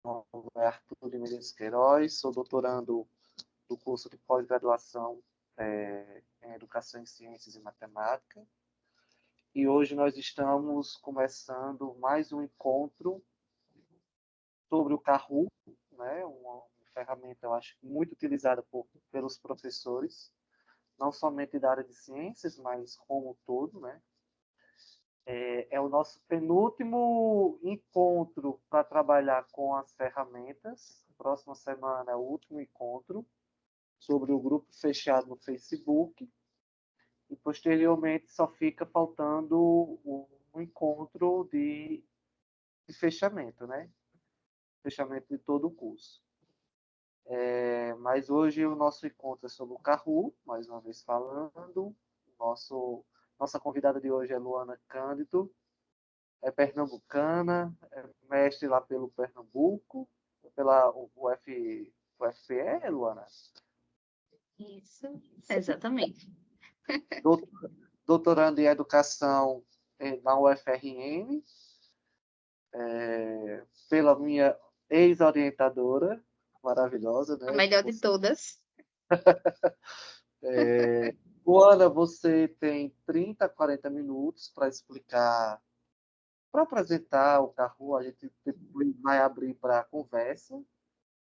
nome é Arthur de Medeiros Queiroz, sou doutorando do curso de pós-graduação em Educação em Ciências e Matemática. E hoje nós estamos começando mais um encontro sobre o Kahoot, né? Uma ferramenta, eu acho, muito utilizada pelos professores, não somente da área de ciências, mas como um todo, né? É o nosso penúltimo encontro para trabalhar com as ferramentas. Próxima semana é o último encontro sobre o grupo fechado no Facebook. E, posteriormente, só fica faltando um encontro de fechamento, né? Fechamento de todo o curso. Mas hoje o nosso encontro é sobre o Kahoot, mais uma vez falando. Nossa convidada de hoje é Luana Cândido, é pernambucana, é mestre lá pelo Pernambuco, pela UFPE, Luana? Isso, exatamente. Doutorando em Educação na UFRN, pela minha ex-orientadora, maravilhosa, A né? melhor de todas. Luana, você tem 30, 40 minutos para explicar, para apresentar o Kahoot, a gente depois vai abrir para conversa,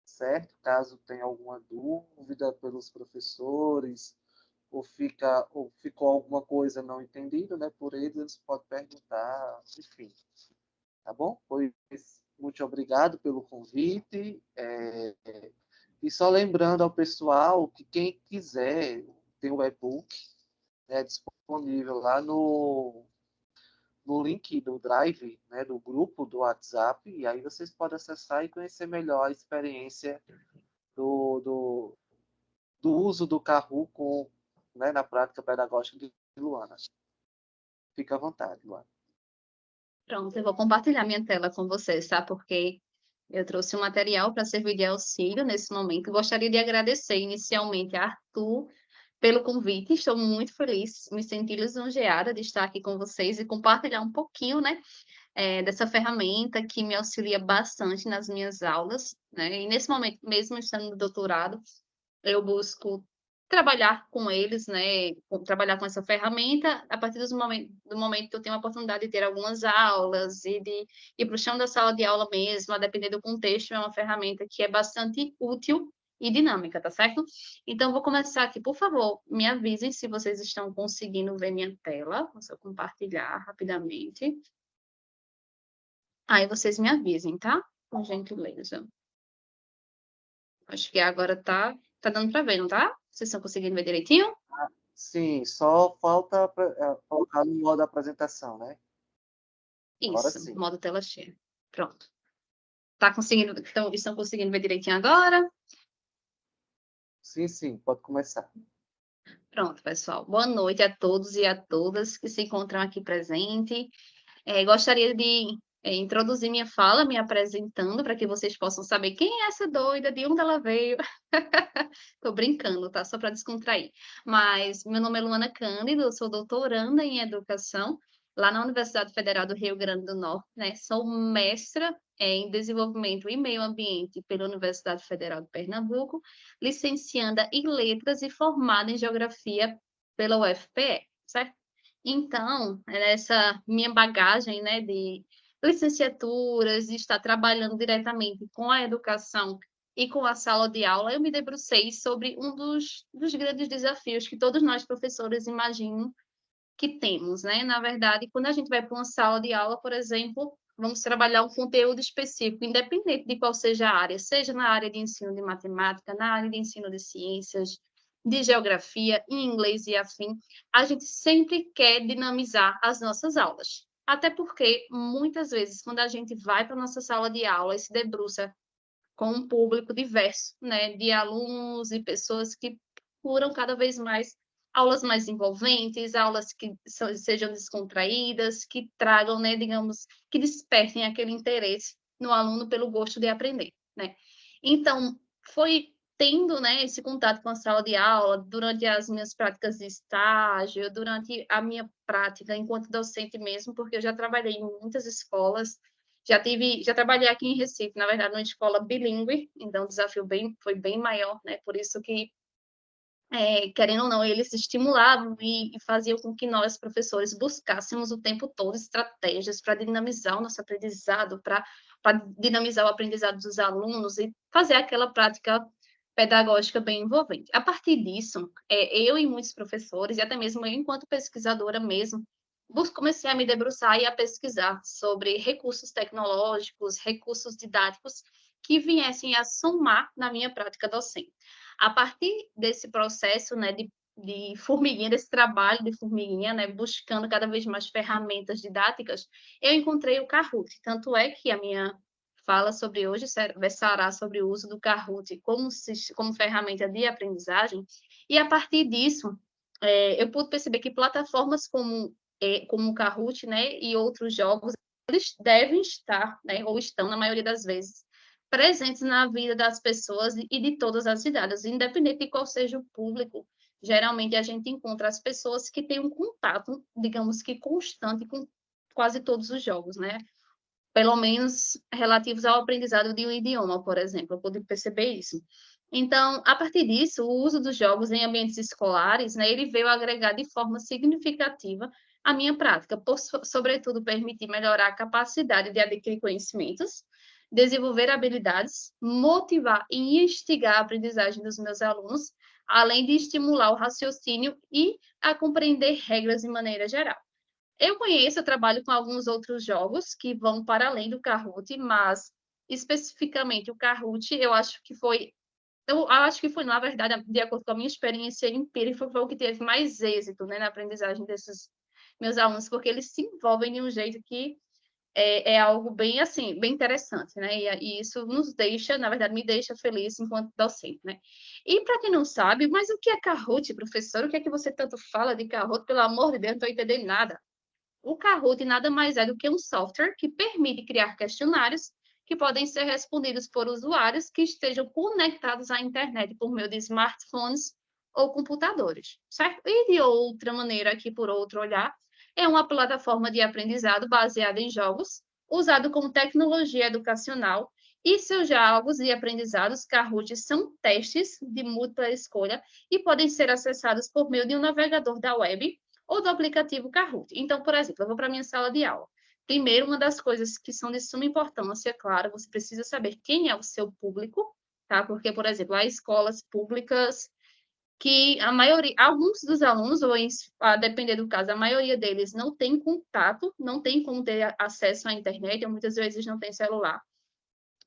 certo? Caso tenha alguma dúvida pelos professores, ou ficou alguma coisa não entendida, né, por eles podem perguntar, enfim, tá bom? Pois, muito obrigado pelo convite, e só lembrando ao pessoal que quem quiser, tem o e-book, né, disponível lá no link do Drive, né, do grupo do WhatsApp, e aí vocês podem acessar e conhecer melhor a experiência do, do, do uso do Kahoot né, na prática pedagógica de Luana. Fica à vontade, Luana. Pronto, eu vou compartilhar minha tela com vocês, tá? Porque eu trouxe um material para servir de auxílio nesse momento. Gostaria de agradecer inicialmente a Arthur pelo convite. Estou muito feliz, me senti lisonjeada de estar aqui com vocês e compartilhar um pouquinho, né, dessa ferramenta que me auxilia bastante nas minhas aulas, né? E nesse momento, mesmo estando no doutorado, eu busco trabalhar com eles, né, trabalhar com essa ferramenta a partir do momento que eu tenho a oportunidade de ter algumas aulas e de ir para o chão da sala de aula mesmo, a depender do contexto, é uma ferramenta que é bastante útil e dinâmica, tá certo? Então, vou começar aqui. Por favor, me avisem se vocês estão conseguindo ver minha tela. Vou só compartilhar rapidamente. Aí vocês me avisem, tá? Com gentileza. Acho que agora tá dando para ver, não tá? Vocês estão conseguindo ver direitinho? Sim, só falta colocar no modo apresentação, né? Agora Isso, sim. modo tela cheia. Pronto. Tá conseguindo, estão conseguindo ver direitinho agora? Sim, sim, pode começar. Pronto, pessoal. Boa noite a todos e a todas que se encontram aqui presente. Gostaria de introduzir minha fala, me apresentando, para que vocês possam saber quem é essa doida, de onde ela veio. Tô brincando, tá? Só para descontrair. Mas meu nome é Luana Cândido, eu sou doutoranda em educação lá na Universidade Federal do Rio Grande do Norte, né? Sou mestra em desenvolvimento e meio ambiente pela Universidade Federal de Pernambuco, licencianda em letras e formada em geografia pela UFPE, certo? Então, essa minha bagagem, né, de licenciaturas, de estar trabalhando diretamente com a educação e com a sala de aula, eu me debrucei sobre um dos grandes desafios que todos nós professores imaginam que temos, né? Na verdade, quando a gente vai para uma sala de aula, por exemplo, vamos trabalhar um conteúdo específico, independente de qual seja a área, seja na área de ensino de matemática, na área de ensino de ciências, de geografia, em inglês e afim, a gente sempre quer dinamizar as nossas aulas. Até porque, muitas vezes, quando a gente vai para a nossa sala de aula e se debruça com um público diverso, né, de alunos e pessoas que procuram cada vez mais aulas mais envolventes, aulas que sejam descontraídas, que tragam, né, digamos, que despertem aquele interesse no aluno pelo gosto de aprender, né? Então, foi tendo, né, esse contato com a sala de aula durante as minhas práticas de estágio, durante a minha prática enquanto docente mesmo, porque eu já trabalhei em muitas escolas Já trabalhei aqui em Recife, na verdade, numa escola bilíngue, então o desafio foi bem maior, né? Por isso que, querendo ou não, eles estimulavam e faziam com que nós, professores, buscássemos o tempo todo estratégias para dinamizar o nosso aprendizado, para dinamizar o aprendizado dos alunos e fazer aquela prática pedagógica bem envolvente. A partir disso, eu e muitos professores, e até mesmo eu, enquanto pesquisadora mesmo, comecei a me debruçar e a pesquisar sobre recursos tecnológicos, recursos didáticos que viessem a somar na minha prática docente. A partir desse processo, né, de formiguinha, desse trabalho de formiguinha, né, buscando cada vez mais ferramentas didáticas, eu encontrei o Kahoot. Tanto é que a minha fala sobre hoje versará sobre o uso do Kahoot como ferramenta de aprendizagem, e a partir disso, eu pude perceber que plataformas como o Kahoot, né, e outros jogos, eles devem estar, né, ou estão, na maioria das vezes, presentes na vida das pessoas e de todas as idades, independente de qual seja o público. Geralmente, a gente encontra as pessoas que têm um contato, digamos que constante, com quase todos os jogos, né? Pelo menos relativos ao aprendizado de um idioma, por exemplo, eu pude perceber isso. Então, a partir disso, o uso dos jogos em ambientes escolares, né, ele veio agregar de forma significativa a minha prática, por, sobretudo, permitir melhorar a capacidade de adquirir conhecimentos, desenvolver habilidades, motivar e instigar a aprendizagem dos meus alunos, além de estimular o raciocínio e a compreender regras de maneira geral. Eu conheço, eu trabalho com alguns outros jogos que vão para além do Kahoot, mas especificamente o Kahoot, eu acho que foi, na verdade, de acordo com a minha experiência empírica, foi o que teve mais êxito, né, na aprendizagem desses meus alunos, porque eles se envolvem de um jeito que é algo bem, assim, bem interessante, né, e isso nos deixa, na verdade, me deixa feliz enquanto docente, né. E para quem não sabe, mas o que é Kahoot, professor? O que é que você tanto fala de Kahoot? Pelo amor de Deus, não estou entendendo nada. O Kahoot nada mais é do que um software que permite criar questionários que podem ser respondidos por usuários que estejam conectados à internet por meio de smartphones ou computadores, certo? E de outra maneira, aqui por outro olhar, é uma plataforma de aprendizado baseada em jogos, usado como tecnologia educacional, e seus jogos e aprendizados Kahoot são testes de múltipla escolha e podem ser acessados por meio de um navegador da web ou do aplicativo Kahoot. Então, por exemplo, eu vou para a minha sala de aula. Primeiro, uma das coisas que são de suma importância, claro, você precisa saber quem é o seu público, tá? Porque, por exemplo, há escolas públicas que a maioria, alguns dos alunos, ou a depender do caso, a maioria deles não tem contato, não tem como ter acesso à internet, ou muitas vezes não tem celular.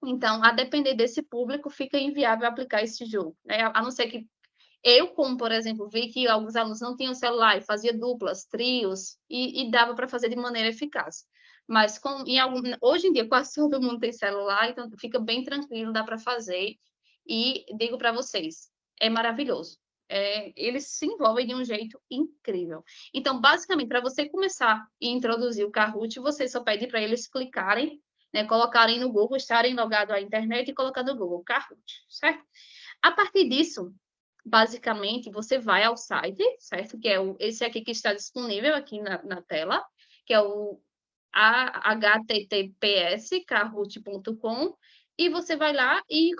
Então, a depender desse público, fica inviável aplicar esse jogo, né? A não ser que eu, como, por exemplo, vi que alguns alunos não tinham celular e fazia duplas, trios, e dava para fazer de maneira eficaz. Mas hoje em dia quase todo mundo tem celular, então fica bem tranquilo, dá para fazer. E digo para vocês, é maravilhoso. Eles se envolvem de um jeito incrível. Então, basicamente, para você começar e introduzir o Kahoot, você só pede para eles clicarem, né, colocarem no Google, estarem logados à internet e colocar no Google Kahoot, certo? A partir disso, basicamente, você vai ao site, certo? Que é esse aqui que está disponível aqui na tela, que é o https://kahoot.com, e você vai lá e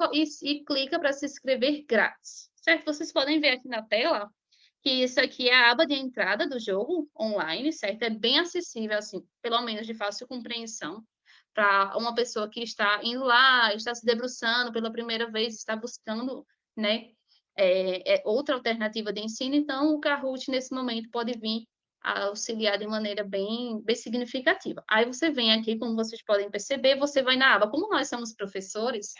clica para se inscrever grátis, certo? Vocês podem ver aqui na tela que isso aqui é a aba de entrada do jogo online, certo? É bem acessível, assim, pelo menos de fácil compreensão, para uma pessoa que está indo lá, está se debruçando pela primeira vez, está buscando, né, outra alternativa de ensino. Então, o Kahoot, nesse momento, pode vir a auxiliar de maneira bem significativa. Aí você vem aqui, como vocês podem perceber, você vai na aba, como nós somos professores,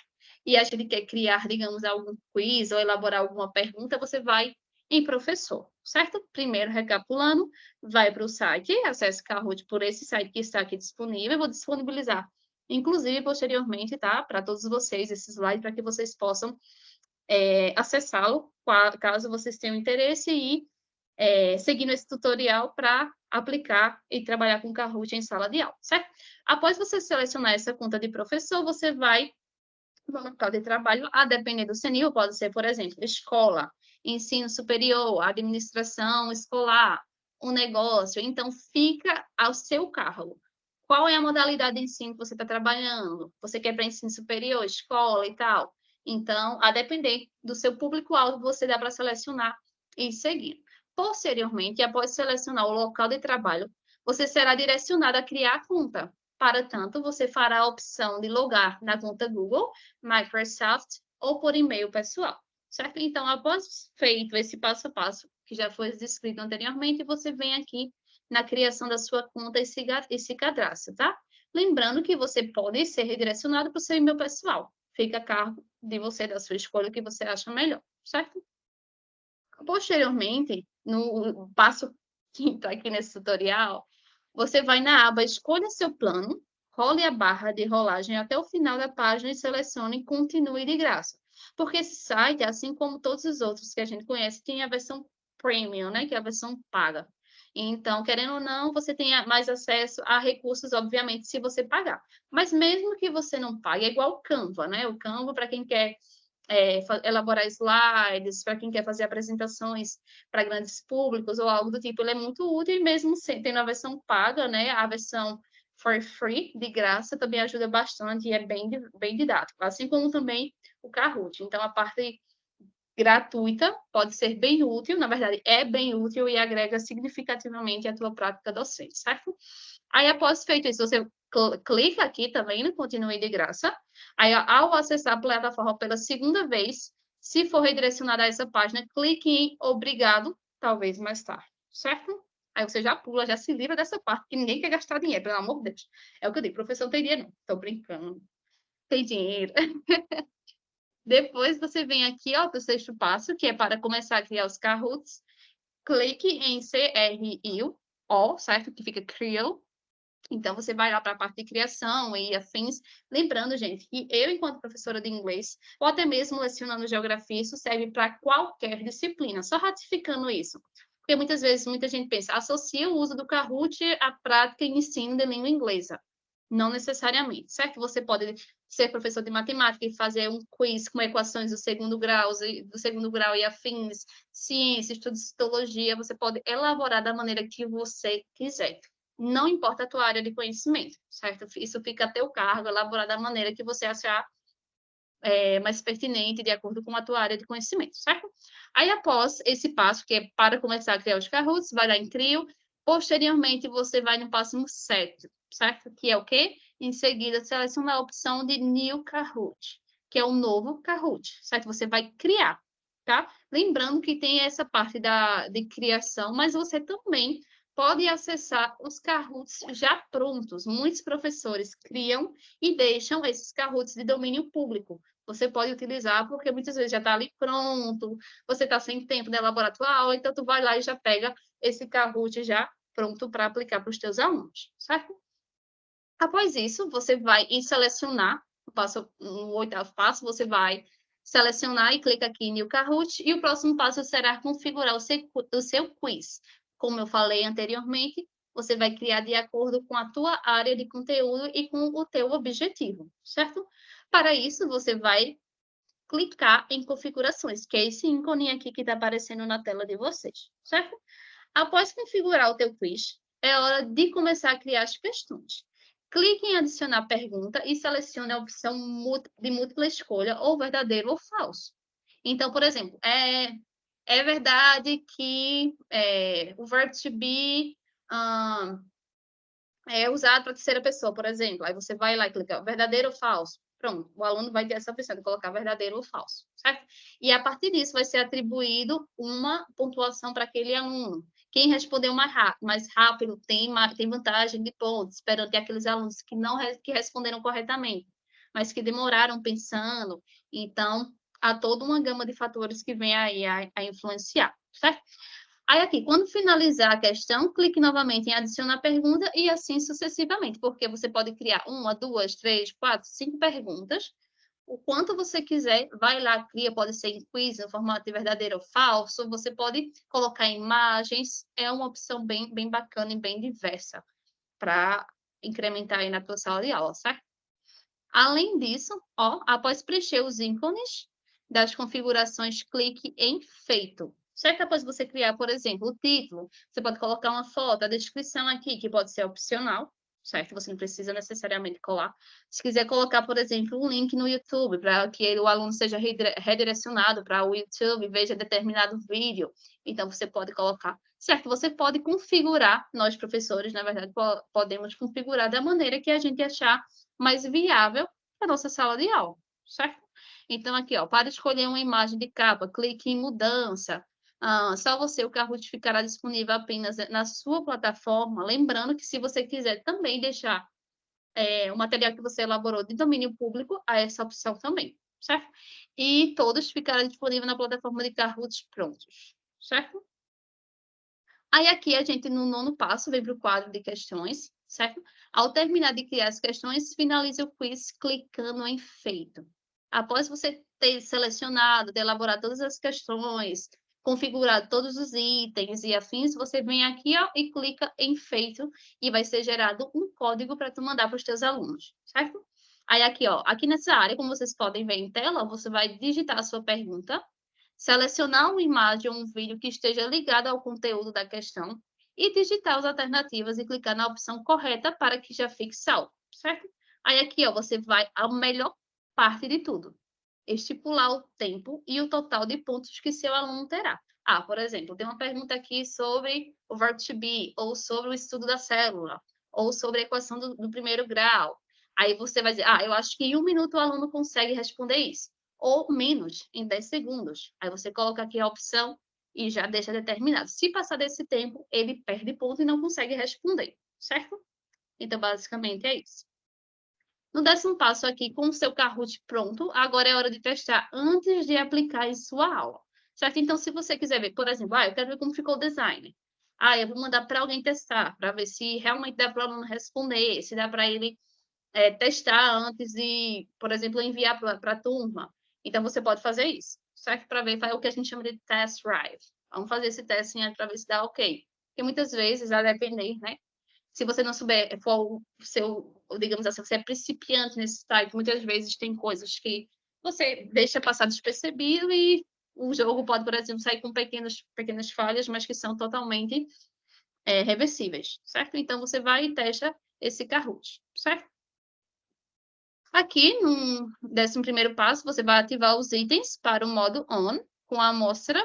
e a gente quer criar, digamos, algum quiz ou elaborar alguma pergunta, você vai em professor, certo? Primeiro, recapitulando, vai para o site, acesse Kahoot por esse site que está aqui disponível, eu vou disponibilizar, inclusive, posteriormente, tá? Para todos vocês, esse slide, para que vocês possam acessá-lo, caso vocês tenham interesse, e seguindo esse tutorial para aplicar e trabalhar com Kahoot em sala de aula, certo? Após você selecionar essa conta de professor, você vai no local de trabalho, a depender do CNIL, pode ser, por exemplo, escola, ensino superior, administração escolar, um negócio. Então, fica ao seu cargo Qual é a modalidade de ensino que você está trabalhando? Você quer para ensino superior, escola e tal? Então, a depender do seu público-alvo, você dá para selecionar e seguir. Posteriormente, após selecionar o local de trabalho, você será direcionado a criar a conta. Para tanto, você fará a opção de logar na conta Google, Microsoft ou por e-mail pessoal, certo? Então, após feito esse passo a passo, que já foi descrito anteriormente, você vem aqui na criação da sua conta e se cadastra, tá? Lembrando que você pode ser redirecionado para o seu e-mail pessoal. Fica a cargo de você, da sua escolha, o que você acha melhor, certo? Posteriormente, no passo quinto aqui nesse tutorial, você vai na aba Escolha seu plano, role a barra de rolagem até o final da página e selecione Continue de graça. Porque esse site, assim como todos os outros que a gente conhece, tem a versão Premium, né, que é a versão paga. Então, querendo ou não, você tem mais acesso a recursos, obviamente, se você pagar. Mas mesmo que você não pague, é igual o Canva, né? O Canva, para quem quer elaborar slides, para quem quer fazer apresentações para grandes públicos ou algo do tipo, ele é muito útil e mesmo tendo a versão paga, né, a versão for free, de graça, também ajuda bastante e é bem didático, assim como também o Kahoot. Então, a parte gratuita pode ser bem útil, na verdade, é bem útil e agrega significativamente à tua prática docente, certo? Aí, após feito isso, você clica aqui também no Continue de graça. Aí, ao acessar a plataforma pela segunda vez, se for redirecionado a essa página, clique em Obrigado, talvez mais tarde, certo? Aí você já pula, já se livra dessa parte, que ninguém quer gastar dinheiro, pelo amor de Deus. É o que eu digo, professor, não tem dinheiro não, tô brincando. Tem dinheiro. Depois você vem aqui, ó, para o sexto passo, que é para começar a criar os Kahoots. Clique em CRIO, certo? Que fica CRIO. Então, você vai lá para a parte de criação e afins. Lembrando, gente, que eu, enquanto professora de inglês, ou até mesmo lecionando geografia, isso serve para qualquer disciplina. Só ratificando isso. Porque muitas vezes, muita gente pensa, associa o uso do Kahoot à prática e ensino de língua inglesa. Não necessariamente, certo? Você pode ser professor de matemática e fazer um quiz com equações do segundo grau e afins, ciência, estudo de citologia, você pode elaborar da maneira que você quiser. Não importa a tua área de conhecimento, certo? Isso fica a teu cargo, elaborar da maneira que você achar mais pertinente, de acordo com a tua área de conhecimento, certo? Aí, após esse passo, que é para começar a criar os Kahoots, vai lá em Crio, posteriormente você vai no passo 7, certo? Que é o quê? Em seguida, seleciona a opção de New Kahoot, que é o novo Kahoot, certo? Você vai criar, tá? Lembrando que tem essa parte de criação, mas você também pode acessar os Kahoots já prontos. Muitos professores criam e deixam esses Kahoots de domínio público. Você pode utilizar porque muitas vezes já está ali pronto, você está sem tempo de elaborar a tua aula, então tu vai lá e já pega esse Kahoot já pronto para aplicar para os teus alunos, certo? Após isso, você vai selecionar, no oitavo passo, você vai selecionar e clica aqui em New Kahoot, e o próximo passo será configurar o seu quiz. Como eu falei anteriormente, você vai criar de acordo com a tua área de conteúdo e com o teu objetivo, certo? Para isso, você vai clicar em configurações, que é esse ícone aqui que está aparecendo na tela de vocês, certo? Após configurar o teu quiz, é hora de começar a criar as questões. Clique em adicionar pergunta e selecione a opção de múltipla escolha ou verdadeiro ou falso. Então, por exemplo, é verdade que o verbo to be é usado para terceira pessoa, por exemplo. Aí você vai lá e clica verdadeiro ou falso. Pronto, o aluno vai ter essa opção de colocar verdadeiro ou falso, certo? E a partir disso vai ser atribuído uma pontuação para aquele aluno. Quem respondeu mais rápido tem vantagem de pontos, perante aqueles alunos que responderam corretamente, mas que demoraram pensando. Então, há toda uma gama de fatores que vem aí a influenciar, certo? Aí aqui, quando finalizar a questão, clique novamente em adicionar pergunta e assim sucessivamente, porque você pode criar 1, 2, 3, 4, 5 perguntas, o quanto você quiser, vai lá, cria, pode ser em quiz, no formato de verdadeiro ou falso, você pode colocar imagens, é uma opção bem bacana e bem diversa para incrementar aí na tua sala de aula, certo? Além disso, ó, após preencher os ícones das configurações, clique em Feito. Certo? Após você criar, por exemplo, o título, você pode colocar uma foto, a descrição aqui, que pode ser opcional, certo? Você não precisa necessariamente colar. Se quiser colocar, por exemplo, um link no YouTube para que o aluno seja redirecionado para o YouTube, veja determinado vídeo, então você pode colocar, certo? Você pode configurar, nós professores, na verdade, podemos configurar da maneira que a gente achar mais viável para a nossa sala de aula, certo? Então, aqui, ó, para escolher uma imagem de capa, clique em mudança. Só você, o Kahoot ficará disponível apenas na sua plataforma. Lembrando que se você quiser também deixar o material que você elaborou de domínio público, há essa opção também, certo? E todos ficarão disponíveis na plataforma de Kahoot prontos, certo? Aí aqui a gente, no 9º passo, vem para o quadro de questões, certo? Ao terminar de criar as questões, finalize o quiz clicando em feito. Após você ter selecionado, ter elaborado todas as questões, configurado todos os itens e afins, você vem aqui, ó, e clica em feito e vai ser gerado um código para tu mandar para os teus alunos, certo? Aí aqui, ó, aqui nessa área, como vocês podem ver em tela, você vai digitar a sua pergunta, selecionar uma imagem ou um vídeo que esteja ligado ao conteúdo da questão e digitar as alternativas e clicar na opção correta para que já fique salvo, certo? Aí aqui, ó, você vai à melhor parte de tudo, estipular o tempo e o total de pontos que seu aluno terá. Por exemplo, tem uma pergunta aqui sobre o verbo to be, ou sobre o estudo da célula, ou sobre a equação do primeiro grau. Aí você vai dizer, eu acho que em 1 minuto o aluno consegue responder isso, ou menos, em 10 segundos. Aí você coloca aqui a opção e já deixa determinado. Se passar desse tempo, ele perde ponto e não consegue responder, certo? Então, basicamente é isso. No 10º passo aqui, com o seu Kahoot pronto, agora é hora de testar antes de aplicar em sua aula, certo? Então, se você quiser ver, por exemplo, eu quero ver como ficou o design. Eu vou mandar para alguém testar, para ver se realmente dá para o aluno responder, se dá para ele testar antes de, por exemplo, enviar para a turma. Então, você pode fazer isso, certo? Para ver, o que a gente chama de test drive. Vamos fazer esse teste para ver se dá ok. Porque muitas vezes, a depender, né? Se você não souber, for o seu, digamos assim, você é principiante nesse site, muitas vezes tem coisas que você deixa passar despercebido e o jogo pode, por exemplo, sair com pequenas falhas, mas que são totalmente reversíveis, certo? Então, você vai e testa esse Kahoot, certo? Aqui, no 11º passo, você vai ativar os itens para o modo on, com a amostra,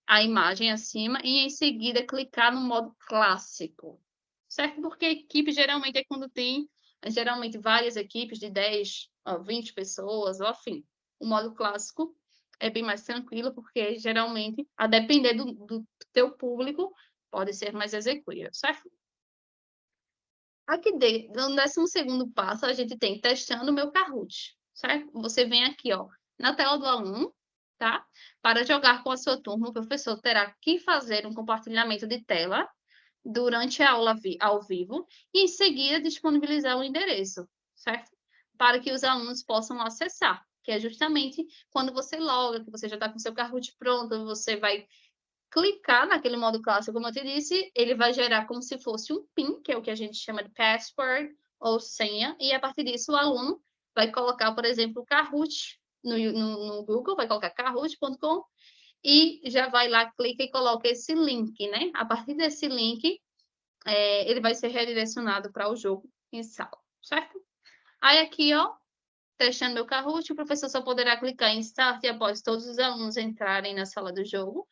a imagem acima, e em seguida clicar no modo clássico, certo? Porque equipe geralmente é quando tem, geralmente, várias equipes de 10, 20 pessoas, ou afim. O modo clássico é bem mais tranquilo, porque geralmente, a depender do teu público, pode ser mais execuível, certo? Aqui no 12º passo, a gente tem testando o meu Kahoot, certo? Você vem aqui, ó, na tela do aluno, tá? Para jogar com a sua turma, o professor terá que fazer um compartilhamento de tela durante a aula ao vivo e, em seguida, disponibilizar o endereço, certo? Para que os alunos possam acessar, que é justamente quando você loga, que você já está com o seu Kahoot pronto, você vai clicar naquele modo clássico, como eu te disse, ele vai gerar como se fosse um PIN, que é o que a gente chama de password ou senha, e a partir disso o aluno vai colocar, por exemplo, Kahoot no Google, vai colocar kahoot.com e já vai lá, clica e coloca esse link, né? A partir desse link, ele vai ser redirecionado para o jogo em sala, certo? Aí aqui, ó, testando meu Kahoot, o professor só poderá clicar em Start e após todos os alunos entrarem na sala do jogo,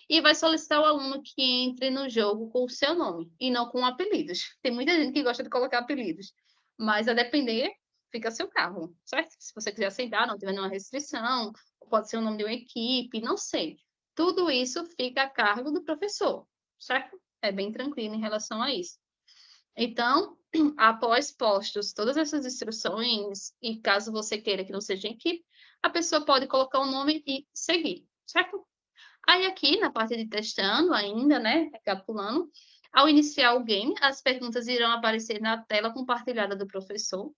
e vai solicitar o aluno que entre no jogo com o seu nome, e não com apelidos. Tem muita gente que gosta de colocar apelidos, mas a depender, fica a seu cargo, certo? Se você quiser aceitar, não tiver nenhuma restrição, pode ser o nome de uma equipe, não sei. Tudo isso fica a cargo do professor, certo? É bem tranquilo em relação a isso. Então, após postos todas essas instruções, e caso você queira que não seja em equipe, a pessoa pode colocar o nome e seguir, certo? Aí aqui, na parte de testando ainda, né, recapitulando, ao iniciar o game, as perguntas irão aparecer na tela compartilhada do professor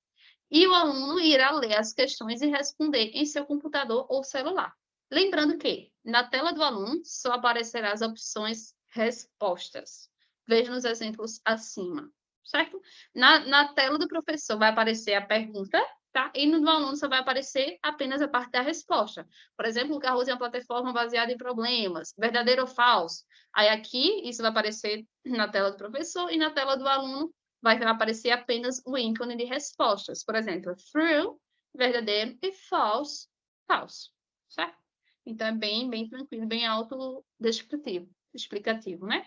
e o aluno irá ler as questões e responder em seu computador ou celular. Lembrando que, na tela do aluno, só aparecerão as opções respostas. Veja nos exemplos acima, certo? Na tela do professor vai aparecer a pergunta, tá? E no do aluno só vai aparecer apenas a parte da resposta. Por exemplo, o Kahoot é uma plataforma baseada em problemas, verdadeiro ou falso. Aí aqui, isso vai aparecer na tela do professor e na tela do aluno, vai aparecer apenas o ícone de respostas. Por exemplo, true, verdadeiro, e false, falso, certo? Então, é bem tranquilo, bem autodescritivo, explicativo, né?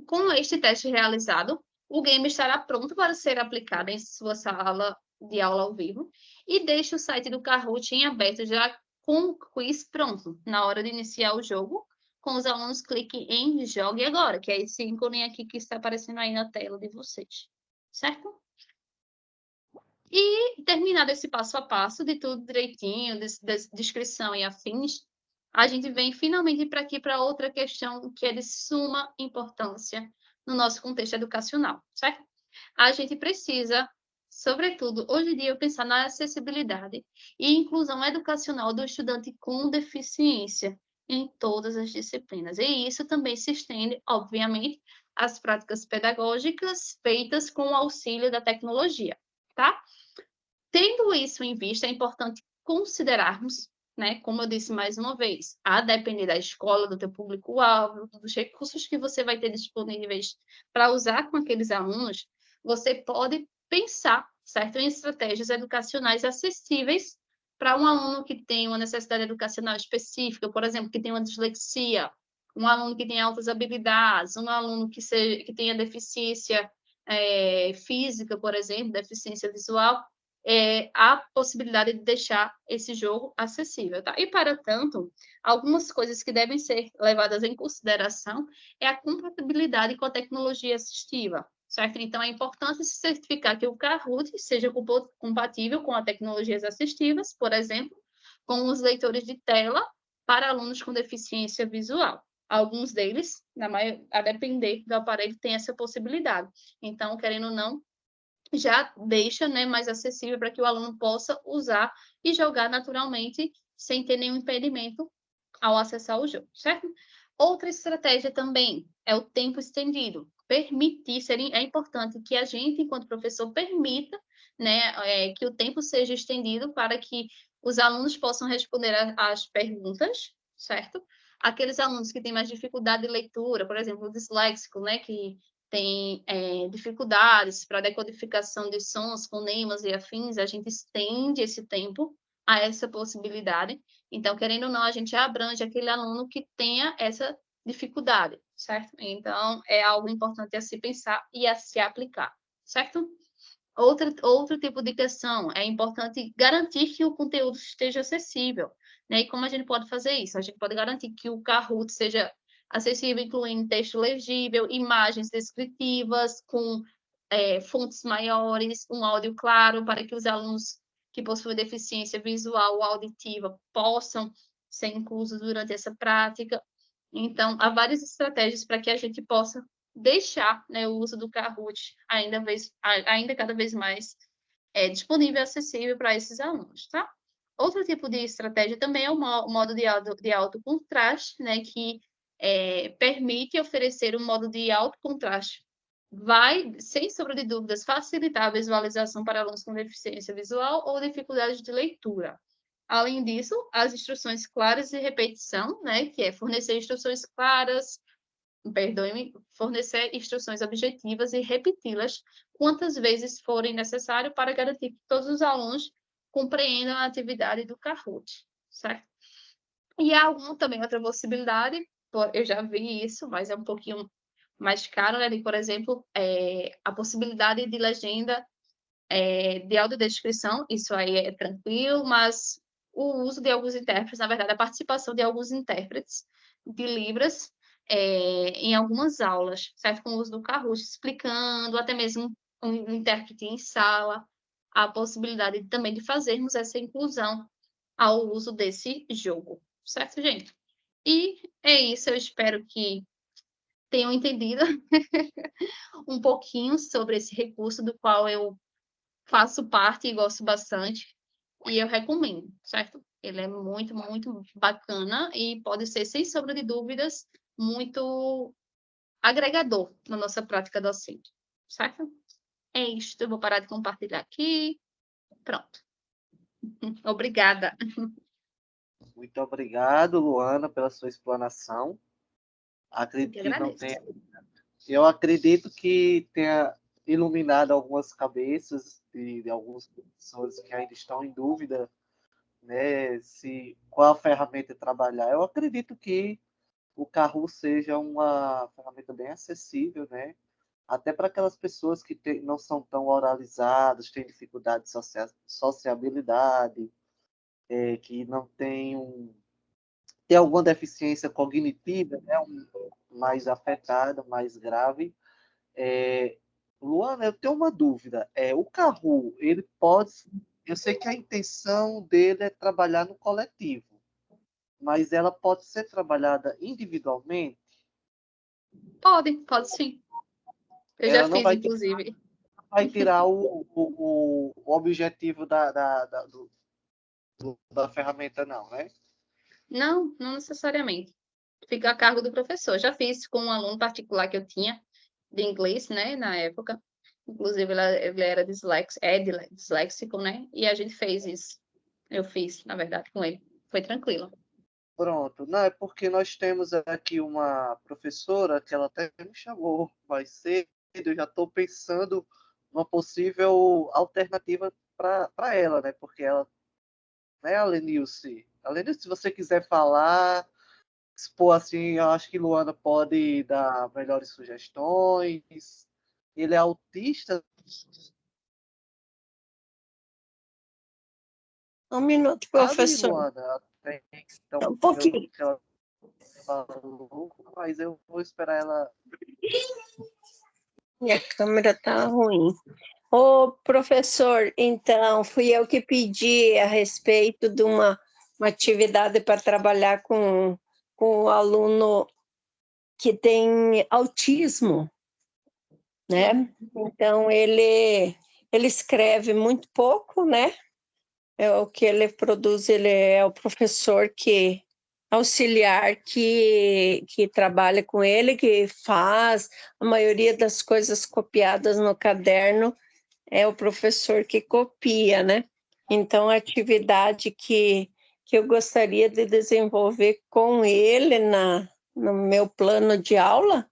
Com este teste realizado, o game estará pronto para ser aplicado em sua sala de aula ao vivo e deixe o site do Kahoot em aberto já com o quiz pronto. Na hora de iniciar o jogo, com os alunos, cliquem em Jogue Agora, que é esse ícone aqui que está aparecendo aí na tela de vocês, certo? E terminado esse passo a passo de tudo direitinho, de descrição e afins, a gente vem finalmente para aqui para outra questão que é de suma importância no nosso contexto educacional, certo? A gente precisa, sobretudo, hoje em dia, pensar na acessibilidade e inclusão educacional do estudante com deficiência em todas as disciplinas. E isso também se estende, obviamente, às práticas pedagógicas feitas com o auxílio da tecnologia, tá? Tendo isso em vista, é importante considerarmos, né, como eu disse mais uma vez, a depender da escola, do teu público-alvo, dos recursos que você vai ter disponíveis para usar com aqueles alunos, você pode pensar, certo, em estratégias educacionais acessíveis para um aluno que tem uma necessidade educacional específica, por exemplo, que tem uma dislexia, um aluno que tem altas habilidades, um aluno que tenha deficiência física, por exemplo, deficiência visual, a possibilidade de deixar esse jogo acessível, tá? E, para tanto, algumas coisas que devem ser levadas em consideração é a compatibilidade com a tecnologia assistiva, certo? Então, é importante se certificar que o Kahoot seja compatível com as tecnologias assistivas, por exemplo, com os leitores de tela para alunos com deficiência visual. Alguns deles, a depender do aparelho, tem essa possibilidade. Então, querendo ou não, já deixa, né, mais acessível para que o aluno possa usar e jogar naturalmente sem ter nenhum impedimento ao acessar o jogo, certo? Outra estratégia também é o tempo estendido. É importante que a gente, enquanto professor, permita, né, que o tempo seja estendido para que os alunos possam responder às perguntas, certo? Aqueles alunos que têm mais dificuldade de leitura, por exemplo, o disléxico, né, que tem dificuldades para decodificação de sons, fonemas e afins, a gente estende esse tempo a essa possibilidade. Então, querendo ou não, a gente abrange aquele aluno que tenha essa dificuldade, certo? Então, é algo importante a se pensar e a se aplicar, certo? Outro tipo de questão, é importante garantir que o conteúdo esteja acessível, né? E como a gente pode fazer isso? A gente pode garantir que o Kahoot seja acessível, incluindo texto legível, imagens descritivas, com fontes maiores, um áudio claro, para que os alunos que possuem deficiência visual ou auditiva possam ser inclusos durante essa prática. Então, há várias estratégias para que a gente possa deixar, né, o uso do Kahoot ainda cada vez mais disponível e acessível para esses alunos, tá? Outro tipo de estratégia também é o modo de alto contraste, né, que permite oferecer um modo de alto contraste. Vai, sem sombra de dúvidas, facilitar a visualização para alunos com deficiência visual ou dificuldade de leitura. Além disso, as instruções claras e repetição, né, que é fornecer instruções claras, fornecer instruções objetivas e repeti-las quantas vezes forem necessário para garantir que todos os alunos compreendam a atividade do Kahoot, certo? E há também outra possibilidade, eu já vi isso, mas é um pouquinho mais caro, né? Por exemplo, a possibilidade de legenda de audiodescrição, isso aí é tranquilo, mas o uso de alguns intérpretes, na verdade, a participação de alguns intérpretes de Libras em algumas aulas, certo? Com o uso do Kahoot, explicando, até mesmo um intérprete em sala, a possibilidade também de fazermos essa inclusão ao uso desse jogo, certo, gente? E é isso, eu espero que tenham entendido um pouquinho sobre esse recurso do qual eu faço parte e gosto bastante, e eu recomendo, certo? Ele é muito, muito bacana e pode ser, sem sombra de dúvidas, muito agregador na nossa prática docente, certo? É isto, eu vou parar de compartilhar aqui. Pronto. Obrigada. Muito obrigado, Luana, pela sua explanação. Eu que Acredito que não agradeço. tenha. Eu acredito que tenha iluminado algumas cabeças de algumas pessoas que ainda estão em dúvida, né, se qual ferramenta trabalhar. Eu acredito que o Kahoot seja uma ferramenta bem acessível, né? Até para aquelas pessoas que não são tão oralizadas, têm dificuldade de sociabilidade, que não têm tem alguma deficiência cognitiva, né? Mais afetada, mais grave. É, Luana, eu tenho uma dúvida. O Kahoot, ele pode. Eu sei que a intenção dele é trabalhar no coletivo, mas ela pode ser trabalhada individualmente. Pode sim. Eu já Ela não fiz, vai, inclusive. vai tirar o objetivo da ferramenta, não, né? Não, não necessariamente. Fica a cargo do professor. Já fiz com um aluno particular que eu tinha de inglês, né, na época. Inclusive, ele era disléxico, né? E a gente fez isso. Eu fiz, na verdade, com ele. Foi tranquilo. Pronto. Não, é porque nós temos aqui uma professora que ela até me chamou mais cedo. Eu já estou pensando uma possível alternativa para ela, né? Porque ela, né, Alenilce, se você quiser falar, expor assim, eu acho que Luana pode dar melhores sugestões. Ele é autista. Um minuto, Sabe, professor. Luana, até então, Um eu não pouquinho. que ela falou, mas eu vou esperar ela. Minha câmera tá ruim. Ô, professor, então, fui eu que pedi a respeito de uma atividade para trabalhar com o aluno que tem autismo, né? Então, ele escreve muito pouco, né? O que ele produz, ele é o professor que auxiliar que trabalha com ele, que faz a maioria das coisas copiadas no caderno, é o professor que copia, né? Então, a atividade que eu gostaria de desenvolver com ele no meu plano de aula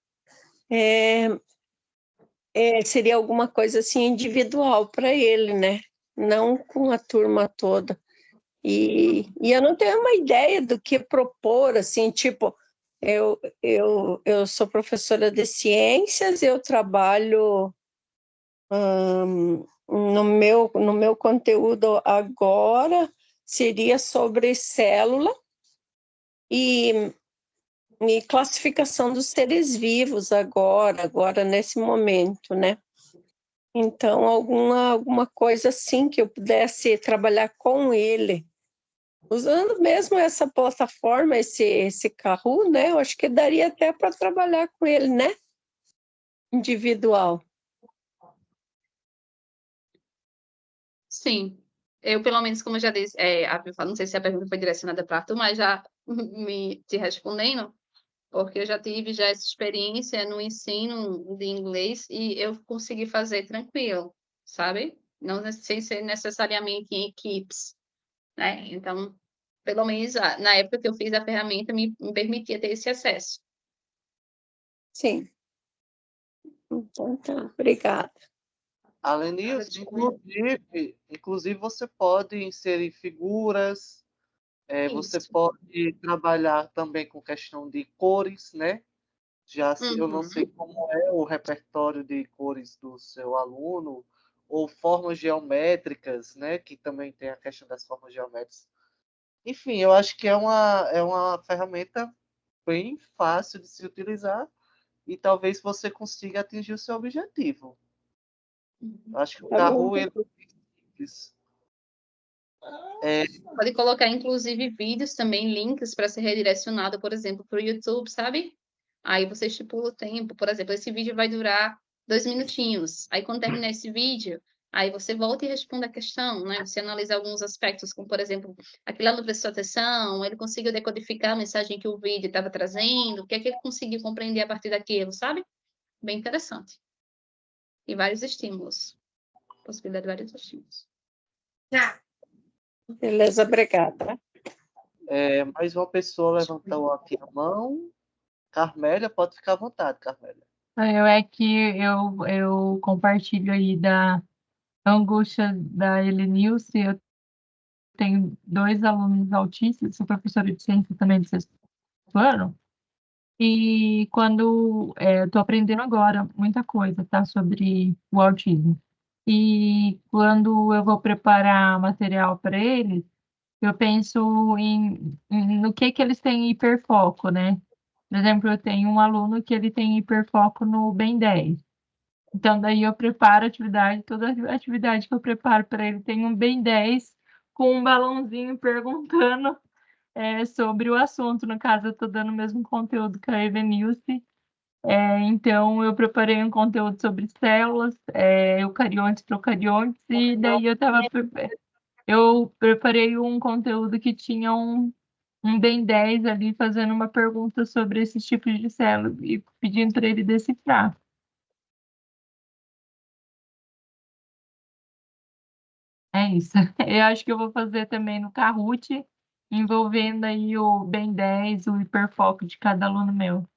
seria alguma coisa assim individual para ele, né? Não com a turma toda. E eu não tenho uma ideia do que propor, assim, tipo, eu sou professora de ciências, eu trabalho no meu conteúdo agora, seria sobre célula e, e classificação dos seres vivos agora nesse momento, né? Então, alguma coisa assim que eu pudesse trabalhar com ele. Usando mesmo essa plataforma, esse Kahoot, né? Eu acho que daria até para trabalhar com ele, né? Individual. Sim. Eu, pelo menos, como eu já disse, não sei se a pergunta foi direcionada para Arthur, mas já me te respondendo, porque eu já tive já essa experiência no ensino de inglês e eu consegui fazer tranquilo, sabe? Não sem ser necessariamente em equipes, né? Então, pelo menos na época que eu fiz a ferramenta, me permitia ter esse acesso. Sim. Então, tá. Obrigada. Além disso, inclusive você pode inserir figuras, você Isso. pode trabalhar também com questão de cores, né? Eu não sei Uhum. como é o repertório de cores do seu aluno, ou formas geométricas, né? Que também tem a questão das formas geométricas. Enfim, eu acho que é uma ferramenta bem fácil de se utilizar e talvez você consiga atingir o seu objetivo. Eu acho que o Tá bom. Kahoot, ele é simples. É, Pode colocar, inclusive, vídeos também, links para ser redirecionado, por exemplo, para o YouTube, sabe? Aí você estipula o tempo, por exemplo, esse vídeo vai durar 2 minutinhos. Aí quando terminar esse vídeo, aí você volta e responde a questão, né? Você analisa alguns aspectos, como por exemplo, aquele aluno prestou atenção, ele conseguiu decodificar a mensagem que o vídeo estava trazendo, o que é que ele conseguiu compreender a partir daquilo, sabe? Bem interessante. E vários estímulos. Possibilidade de vários estímulos. Beleza, obrigada. mais uma pessoa levantou aqui a mão. Carmélia, pode ficar à vontade, Carmélia. É que eu compartilho aí da angústia da Helenilce. Eu tenho 2 alunos autistas, sou professora de ciência também do sexto ano, e quando eu estou aprendendo agora muita coisa, tá, sobre o autismo. E quando eu vou preparar material para eles, eu penso no que eles têm hiperfoco, né? Por exemplo, eu tenho um aluno que ele tem hiperfoco no Bem 10. Então, daí eu preparo a atividade, toda a atividade que eu preparo para ele tem um Bem 10 com um balãozinho perguntando sobre o assunto. No caso, eu estou dando o mesmo conteúdo que a Evenilce. Então, eu preparei um conteúdo sobre células, eucariontes, procariontes, e daí eu preparei um conteúdo que tinha um Bem 10 ali fazendo uma pergunta sobre esses tipos de células e pedindo para ele decifrar. É isso. Eu acho que eu vou fazer também no Kahoot, envolvendo aí o Bem 10, o hiperfoco de cada aluno meu.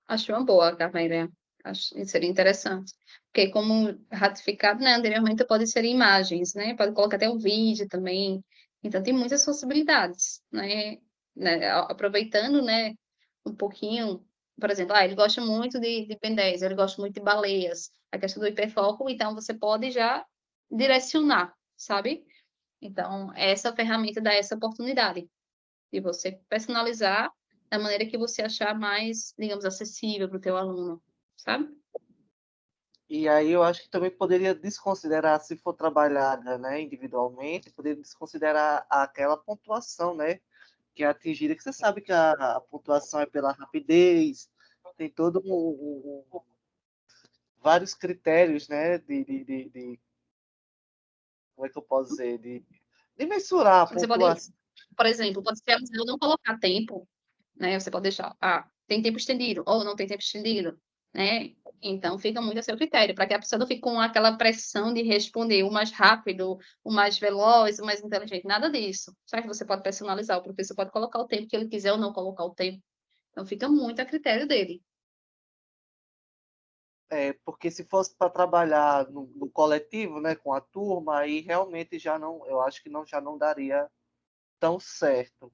Acho uma boa, Carmélia. Acho que seria interessante. Porque, como ratificado, né, anteriormente, pode ser imagens, né? Pode colocar até o vídeo também. Então, tem muitas possibilidades, né? Aproveitando, né, um pouquinho, por exemplo, ele gosta muito de Ben 10, ele gosta muito de baleias, a questão do hiperfoco, então você pode já direcionar, sabe? Então, essa ferramenta dá essa oportunidade de você personalizar da maneira que você achar mais, digamos, acessível para o teu aluno, sabe? E aí eu acho que também poderia desconsiderar, se for trabalhada, né, individualmente, poderia desconsiderar aquela pontuação, né, que é atingida, que você sabe que a pontuação é pela rapidez, tem todo vários critérios, né, como é que eu posso dizer, de mensurar a Você pode, pontuação. por exemplo, pode ser alusão não colocar tempo, né? Você pode deixar, tem tempo estendido ou não tem tempo estendido, né? Então fica muito a seu critério, para que a pessoa não fique com aquela pressão de responder o mais rápido, o mais veloz, o mais inteligente, nada disso. Certo? Você pode personalizar, o professor pode colocar o tempo que ele quiser ou não colocar o tempo. Então fica muito a critério dele. Porque se fosse para trabalhar no coletivo, né, com a turma, aí realmente já não, eu acho que não, já não daria tão certo.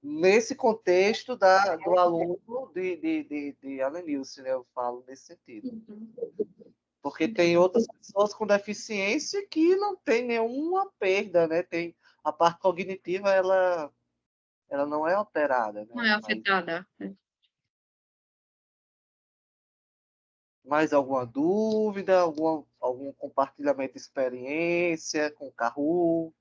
Nesse contexto do aluno de Alenilce, né, eu falo nesse sentido. Porque tem outras pessoas com deficiência que não tem nenhuma perda, né? Tem a parte cognitiva, ela não é alterada, Não né? é Mas afetada. mais alguma dúvida, algum compartilhamento de experiência com o Kahoot?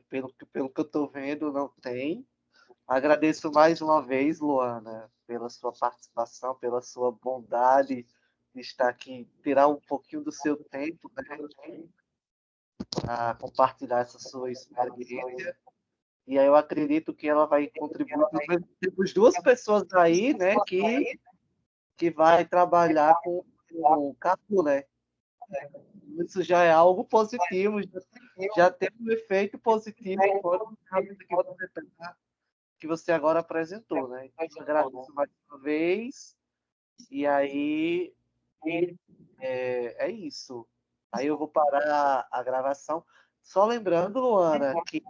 Pelo que eu estou vendo, não tem. Agradeço mais uma vez, Luana, pela sua participação, pela sua bondade de estar aqui, tirar um pouquinho do seu tempo, né, a compartilhar essa sua experiência. E aí eu acredito que ela vai contribuir. Temos 2 pessoas aí, né, que vai trabalhar com o Capu, né? Isso já é algo positivo, já tem um efeito positivo fora do que você agora apresentou, né? Então, eu agradeço mais uma vez. E aí é isso. Aí eu vou parar a gravação. Só lembrando, Luana, que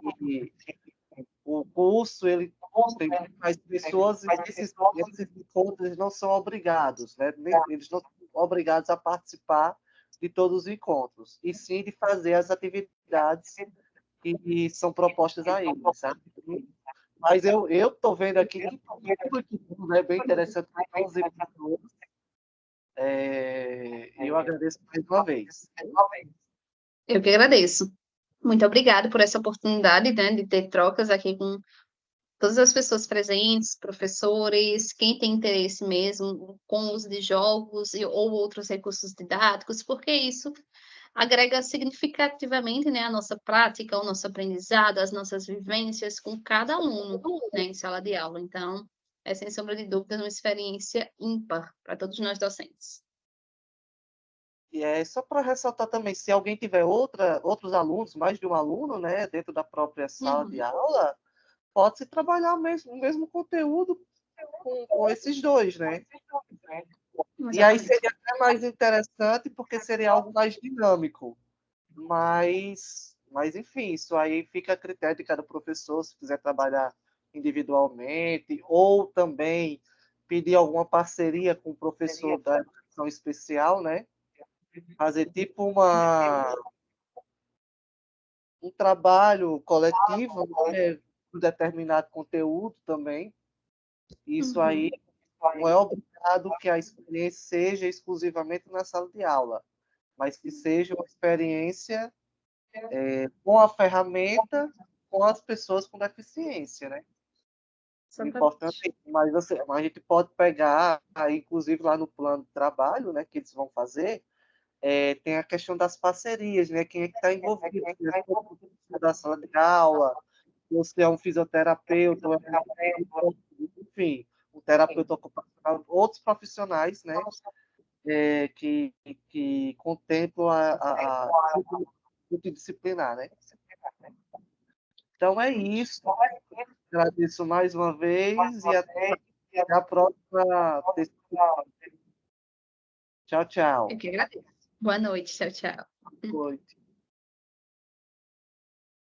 o curso ele tem mais pessoas e esses encontros eles não são obrigados, né? Eles não são obrigados a participar de todos os encontros, e sim de fazer as atividades que são propostas a eles, sabe? Mas eu estou vendo aqui que muito bom, né? Bem interessante para os episódios. Eu agradeço mais uma vez. Eu que agradeço. Muito obrigada por essa oportunidade, né, de ter trocas aqui com todas as pessoas presentes, professores, quem tem interesse mesmo com o uso de jogos ou outros recursos didáticos, porque isso agrega significativamente, né, a nossa prática, o nosso aprendizado, as nossas vivências com cada aluno, né, em sala de aula. Então, é sem sombra de dúvida uma experiência ímpar para todos nós docentes. E é só para ressaltar também, se alguém tiver outros alunos, mais de um aluno, né, dentro da própria sala de aula, pode-se trabalhar o mesmo conteúdo com esses dois, né? E aí Exatamente. seria até mais interessante, porque seria algo mais dinâmico. Mas enfim, isso aí fica a critério de cada professor, se quiser trabalhar individualmente, ou também pedir alguma parceria com o professor da educação especial, né? Fazer tipo um trabalho coletivo, né? Um determinado conteúdo também. Isso aí não é obrigado que a experiência seja exclusivamente na sala de aula, mas que seja uma experiência com a ferramenta, com as pessoas com deficiência, né? O importante é isso, mas a gente pode pegar, aí, inclusive lá no plano de trabalho, né, que eles vão fazer, tem a questão das parcerias, né? Quem é que está envolvido? Se é o professor da sala de aula, ou se é um fisioterapeuta, ou enfim, um terapeuta ocupacional, outros profissionais, né? Que contemplam a multidisciplinar, né? Então é isso. Agradeço mais uma vez e até a próxima. Tchau, tchau. Eu que agradeço. Boa noite, tchau, tchau. Boa noite.